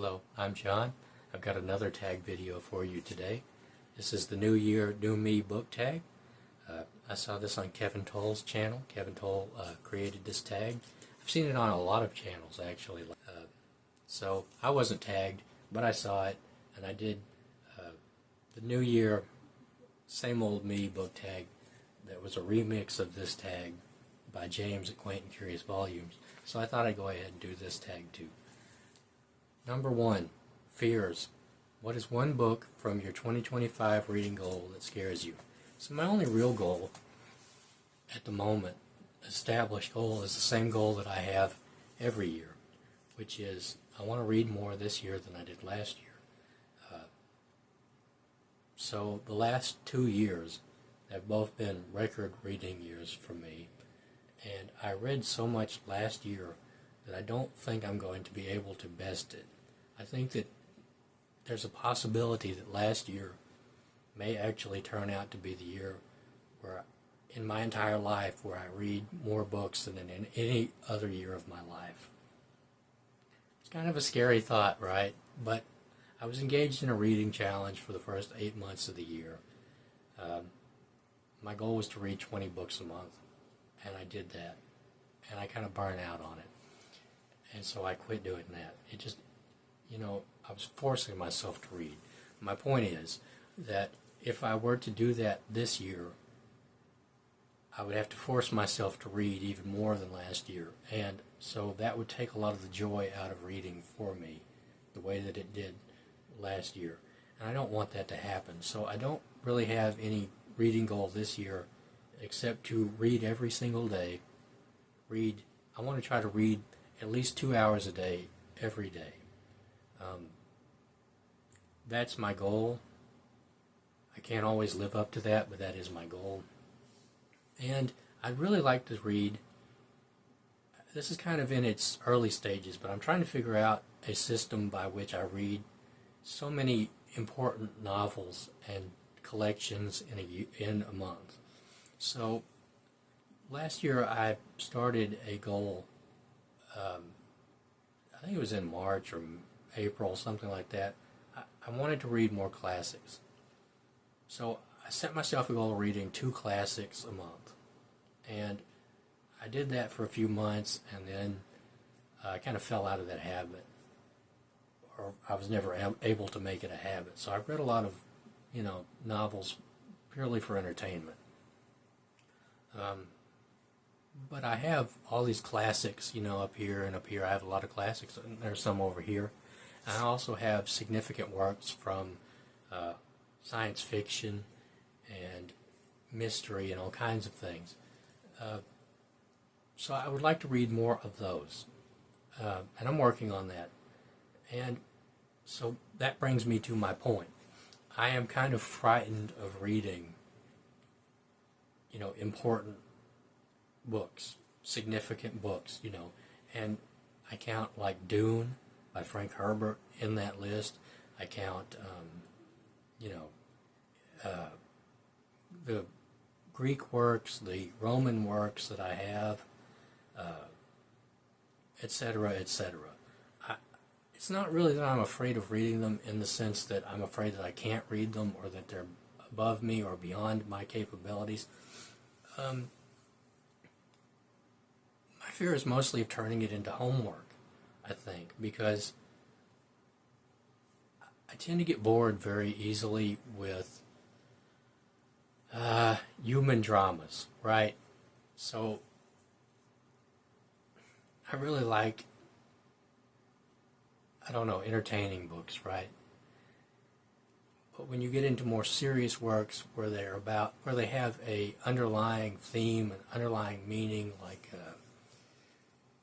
Hello, I'm John. I've got another tag video for you today. This is the New Year, New Me book tag. I saw this on Kevin Toll's channel. Kevin Toll created this tag. I've seen it on a lot of channels actually. So I wasn't tagged, but I saw it, and I did the New Year, Same Old Me book tag. That was a remix of this tag by James at Quaint and Curious Volumes. So I thought I'd go ahead and do this tag too. Number 1, fears. What is one book from your 2025 reading goal that scares you? So my only real goal at the moment, established goal, is the same goal that I have every year, which is I want to read more this year than I did last year. So the last 2 years have both been record reading years for me, and I read so much last year that I don't think I'm going to be able to best it. I think that there's a possibility that last year may actually turn out to be the year where, in my entire life, where I read more books than in any other year of my life. It's kind of a scary thought, right? But I was engaged in a reading challenge for the first 8 months of the year. My goal was to read 20 books a month, and I did that. And I kind of burned out on it. And so I quit doing that. It just, I was forcing myself to read. My point is that if I were to do that this year, I would have to force myself to read even more than last year. And so that would take a lot of the joy out of reading for me, the way that it did last year. And I don't want that to happen. So I don't really have any reading goal this year except to read every single day. I want to try to read at least 2 hours a day, every day. That's my goal. I can't always live up to that, but that is my goal. And I'd really like to read, this is kind of in its early stages, but I'm trying to figure out a system by which I read so many important novels and collections in a month. So last year I started a goal, I think it was in March or April, something like that. I wanted to read more classics. So I set myself a goal of reading 2 classics a month. And I did that for a few months, and then I kind of fell out of that habit. Or I was never able to make it a habit. So I've read a lot of, novels purely for entertainment. But I have all these classics, up here and up here. I have a lot of classics, and there's some over here. And I also have significant works from science fiction and mystery and all kinds of things. So I would like to read more of those. And I'm working on that. And so that brings me to my point. I am kind of frightened of reading, important books, significant books, and I count like Dune by Frank Herbert in that list. I count, the Greek works, the Roman works that I have, etc., etc. It's not really that I'm afraid of reading them in the sense that I'm afraid that I can't read them or that they're above me or beyond my capabilities. My fear is mostly of turning it into homework, I think, because I tend to get bored very easily with human dramas, right? So I really like, entertaining books, right? But when you get into more serious works where they have a underlying theme, an underlying meaning,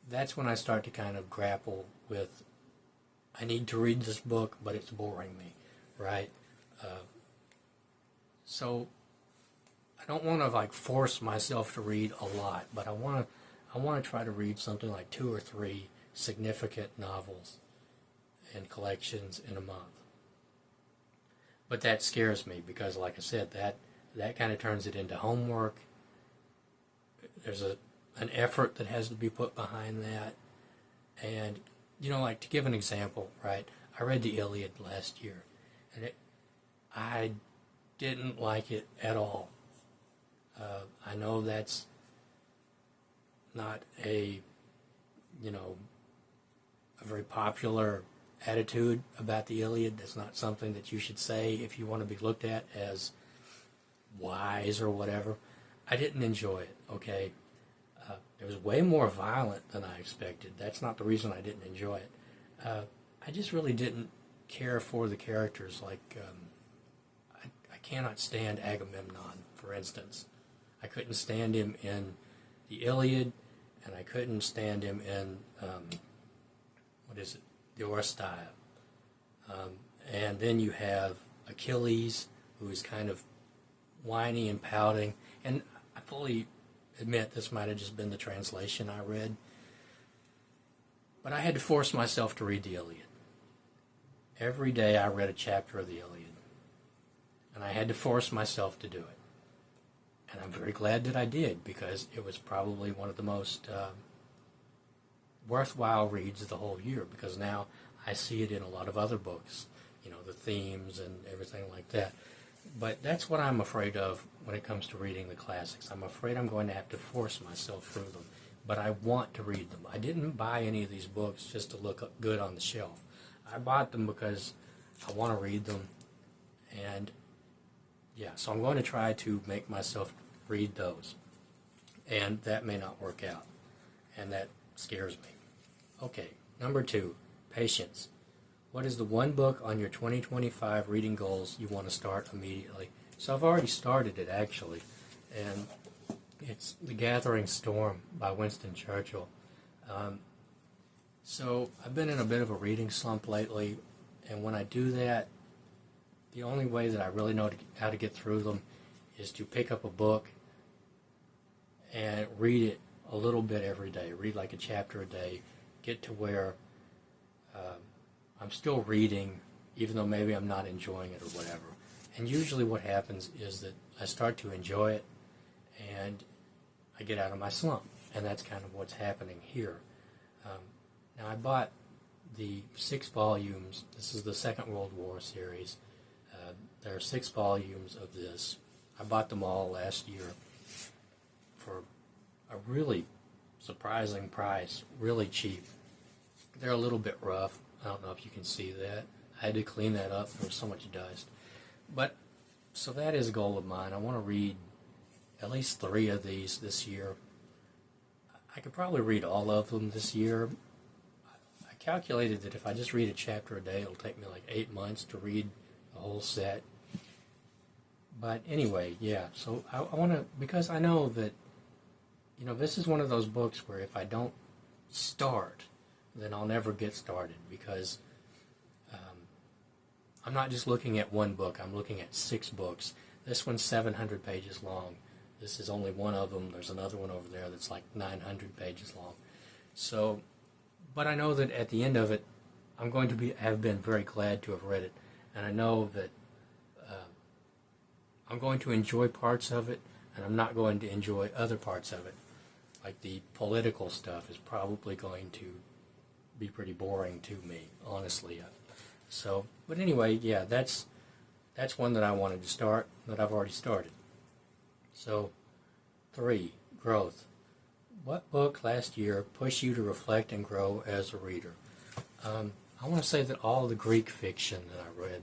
that's when I start to kind of grapple with, I need to read this book, but it's boring me, right? So I don't want to force myself to read a lot, but I want to try to read something like 2 or 3 significant novels and collections in a month. But that scares me because, like I said, that kind of turns it into homework. There's an effort that has to be put behind that. And, to give an example, right, I read the Iliad last year, and I didn't like it at all. I know that's not a very popular attitude about the Iliad. That's not something that you should say if you want to be looked at as wise or whatever. I didn't enjoy it, okay? It was way more violent than I expected. That's not the reason I didn't enjoy it. I just really didn't care for the characters. Like, I cannot stand Agamemnon, for instance. I couldn't stand him in the Iliad, and I couldn't stand him in, the Oresteia. And then you have Achilles, who is kind of whiny and pouting. And I fully admit this might have just been the translation I read. But I had to force myself to read the Iliad. Every day I read a chapter of the Iliad. And I had to force myself to do it. And I'm very glad that I did, because it was probably one of the most worthwhile reads of the whole year, because now I see it in a lot of other books, the themes and everything like that. But that's what I'm afraid of when it comes to reading the classics. I'm afraid I'm going to have to force myself through them. But I want to read them. I didn't buy any of these books just to look good on the shelf. I bought them because I want to read them. And yeah, so I'm going to try to make myself read those. And that may not work out. And that scares me. Okay, number 2, patience. What is the one book on your 2025 reading goals you want to start immediately? So I've already started it, actually. And it's The Gathering Storm by Winston Churchill. So I've been in a bit of a reading slump lately. And when I do that, the only way that I really know how to get through them is to pick up a book and read it a little bit every day. Read like a chapter a day. Get to where I'm still reading, even though maybe I'm not enjoying it or whatever. And usually what happens is that I start to enjoy it and I get out of my slump. And that's kind of what's happening here. Now I bought the 6 volumes. This is the Second World War series. There are 6 volumes of this. I bought them all last year for a really surprising price, really cheap. They're a little bit rough. I don't know if you can see that. I had to clean that up. There was so much dust. But, so that is a goal of mine. I want to read at least 3 of these this year. I could probably read all of them this year. I calculated that if I just read a chapter a day, it'll take me like 8 months to read the whole set. But anyway, yeah, so I want to, because I know that, this is one of those books where if I don't start, then I'll never get started, because I'm not just looking at one book, I'm looking at 6 books. This one's 700 pages long. This is only one of them. There's another one over there that's like 900 pages long. So, but I know that at the end of it, I'm going to have been very glad to have read it. And I know that I'm going to enjoy parts of it, and I'm not going to enjoy other parts of it. Like the political stuff is probably going to be pretty boring to me, honestly. So, but anyway, yeah, that's one that I wanted to start, that I've already started. So, 3, growth. What book last year pushed you to reflect and grow as a reader? I want to say that all the Greek fiction that I read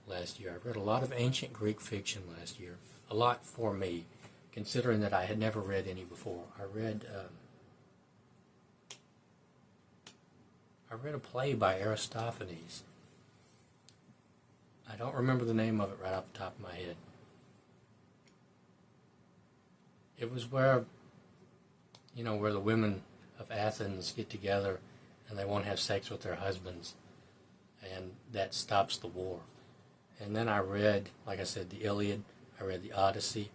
last year. I read a lot of ancient Greek fiction last year. A lot for me, considering that I had never read any before. I read a play by Aristophanes. I don't remember the name of it right off the top of my head. It was where the women of Athens get together and they won't have sex with their husbands, and that stops the war. And then I read, like I said, the Iliad. I read the Odyssey.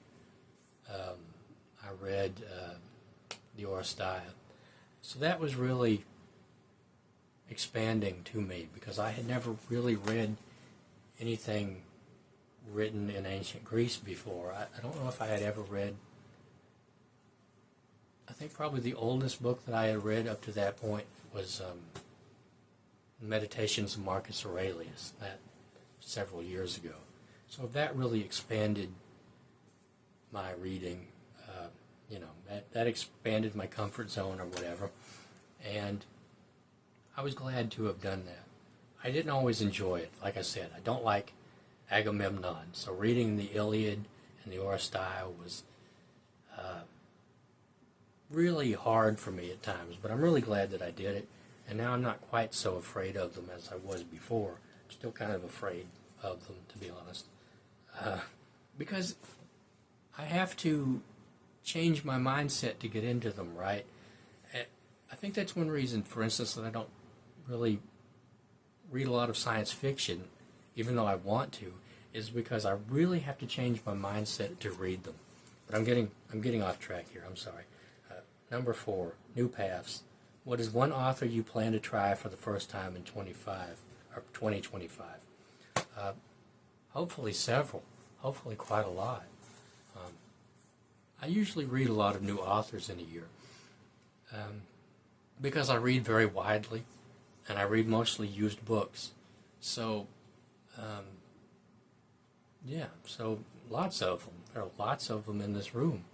I read the Oresteia. So that was really expanding to me, because I had never really read anything written in ancient Greece before. I don't know if I had ever read, I think probably the oldest book that I had read up to that point was Meditations of Marcus Aurelius, that several years ago. So that really expanded my reading, that expanded my comfort zone or whatever, and I was glad to have done that. I didn't always enjoy it. Like I said, I don't like Agamemnon, so reading the Iliad and the Oresteia was really hard for me at times, but I'm really glad that I did it, and now I'm not quite so afraid of them as I was before. I'm still kind of afraid of them, to be honest, because I have to change my mindset to get into them, right? I think that's one reason, for instance, that I don't really read a lot of science fiction, even though I want to, is because I really have to change my mindset to read them. But I'm getting off track here. I'm sorry. Number 4, new paths. What is one author you plan to try for the first time in 2025? Hopefully several. Hopefully quite a lot. I usually read a lot of new authors in a year because I read very widely, and I read mostly used books. So, so lots of them. There are lots of them in this room.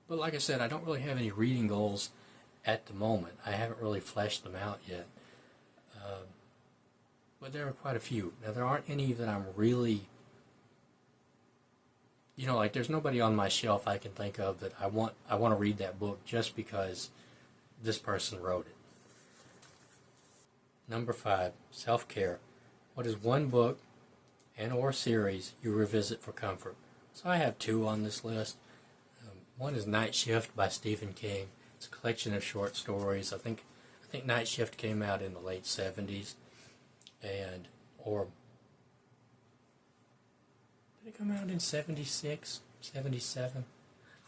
But like I said, I don't really have any reading goals at the moment. I haven't really fleshed them out yet. But there are quite a few. Now, there aren't any that I'm really, like there's nobody on my shelf I can think of that I want to read that book just because this person wrote it. Number 5, self-care. What is one book and or series you revisit for comfort? So I have 2 on this list. One is Night Shift by Stephen King. It's a collection of short stories. I think Night Shift came out in the late 70s, or did it come out in 76, 77?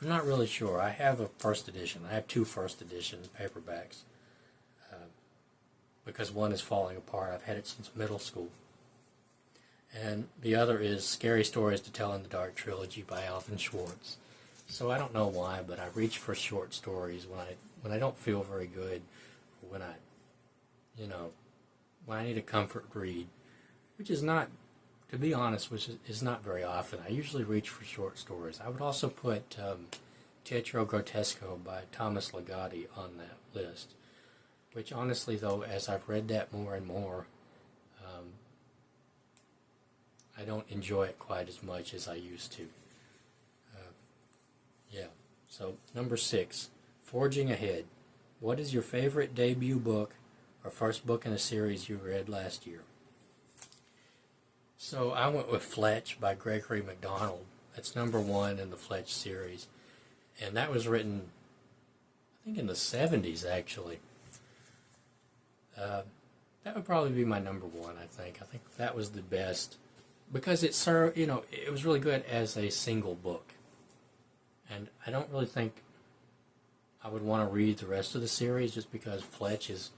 I'm not really sure. I have a first edition. I have 2 first edition paperbacks because one is falling apart. I've had it since middle school. And the other is Scary Stories to Tell in the Dark trilogy by Alvin Schwartz. So I don't know why, but I reach for short stories when I don't feel very good, when I need a comfort read, which is not, to be honest, which is not very often. I usually reach for short stories. I would also put Teatro Grotesco by Thomas Ligotti on that list, which honestly, though, as I've read that more and more, I don't enjoy it quite as much as I used to. So number 6, Forging Ahead. What is your favorite debut book or first book in a series you read last year? So I went with Fletch by Gregory MacDonald. That's number 1 in the Fletch series. And that was written, I think, in the 70s, actually. That would probably be my number 1, I think. I think that was the best because it served, it was really good as a single book. And I don't really think I would want to read the rest of the series just because Fletch is,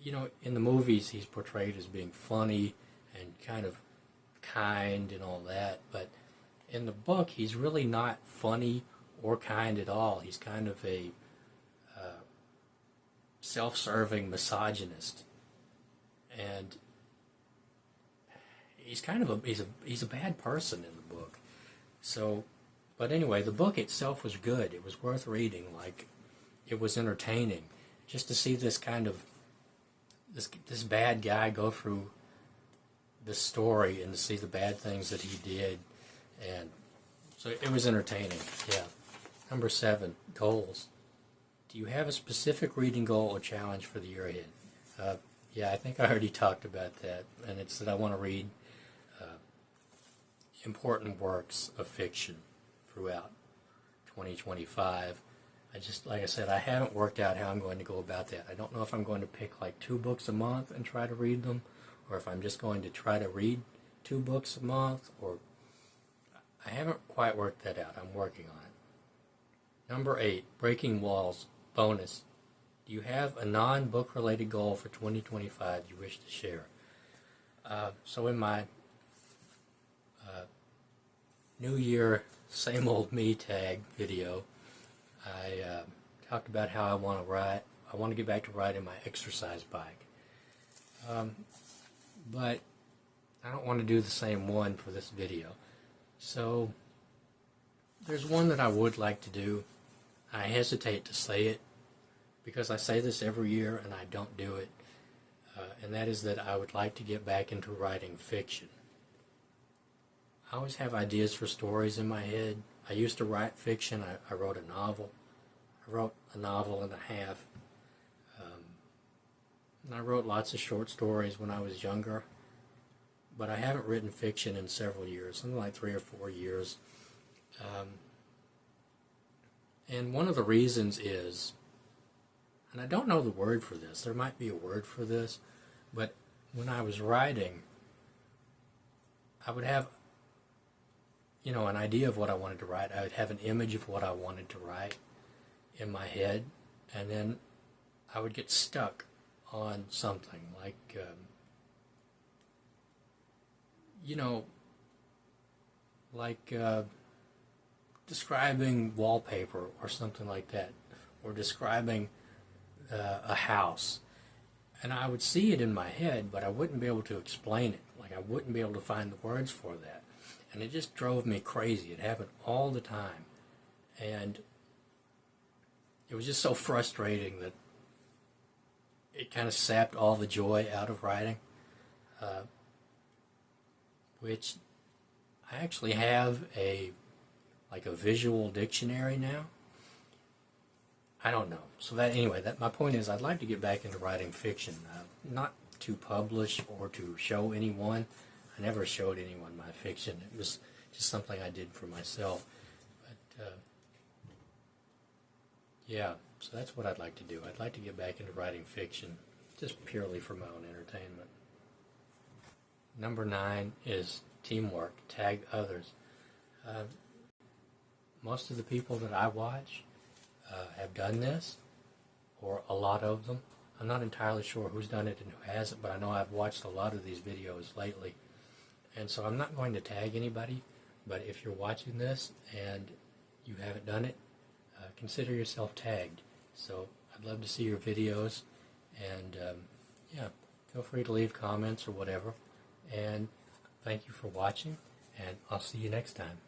in the movies he's portrayed as being funny and kind of kind and all that, but in the book he's really not funny or kind at all. He's kind of a self-serving misogynist, and he's kind of he's a bad person in the book. So, but anyway, the book itself was good. It was worth reading. Like, it was entertaining just to see this kind of this bad guy go through this story and to see the bad things that he did, and so it was entertaining. Yeah. Number 7, goals. Do you have a specific reading goal or challenge for the year ahead? I think I already talked about that, and it's that I want to read important works of fiction throughout 2025. Like I said, I haven't worked out how I'm going to go about that. I don't know if I'm going to pick like 2 books a month and try to read them, or if I'm just going to try to read 2 books a month, or I haven't quite worked that out. I'm working on it. Number 8, Breaking Walls, bonus. Do you have a non-book related goal for 2025 you wish to share? So in my New Year, Same Old Me tag video, I talked about how I want to I want to get back to riding my exercise bike. But I don't want to do the same one for this video. So there's one that I would like to do. I hesitate to say it because I say this every year and I don't do it. And that is that I would like to get back into writing fiction. I always have ideas for stories in my head. I used to write fiction. I wrote a novel. I wrote a novel and a half. And I wrote lots of short stories when I was younger. But I haven't written fiction in several years, something like 3 or 4 years. And one of the reasons is, and I don't know the word for this, there might be a word for this, but when I was writing, I would have, an idea of what I wanted to write. I would have an image of what I wanted to write in my head, and then I would get stuck on something like, describing wallpaper or something like that, or describing a house. And I would see it in my head, but I wouldn't be able to explain it. Like, I wouldn't be able to find the words for that. And it just drove me crazy. It happened all the time. And it was just so frustrating that it kind of sapped all the joy out of writing. Which I actually have a visual dictionary now. I don't know. So my point is, I'd like to get back into writing fiction, not to publish or to show anyone. I never showed anyone my fiction. It was just something I did for myself. But so that's what I'd like to do. I'd like to get back into writing fiction, just purely for my own entertainment. Number 9 is teamwork. Tag others. Most of the people that I watch have done this, or a lot of them. I'm not entirely sure who's done it and who hasn't, but I know I've watched a lot of these videos lately. And so I'm not going to tag anybody, but if you're watching this and you haven't done it, consider yourself tagged. So I'd love to see your videos, and feel free to leave comments or whatever. And thank you for watching, and I'll see you next time.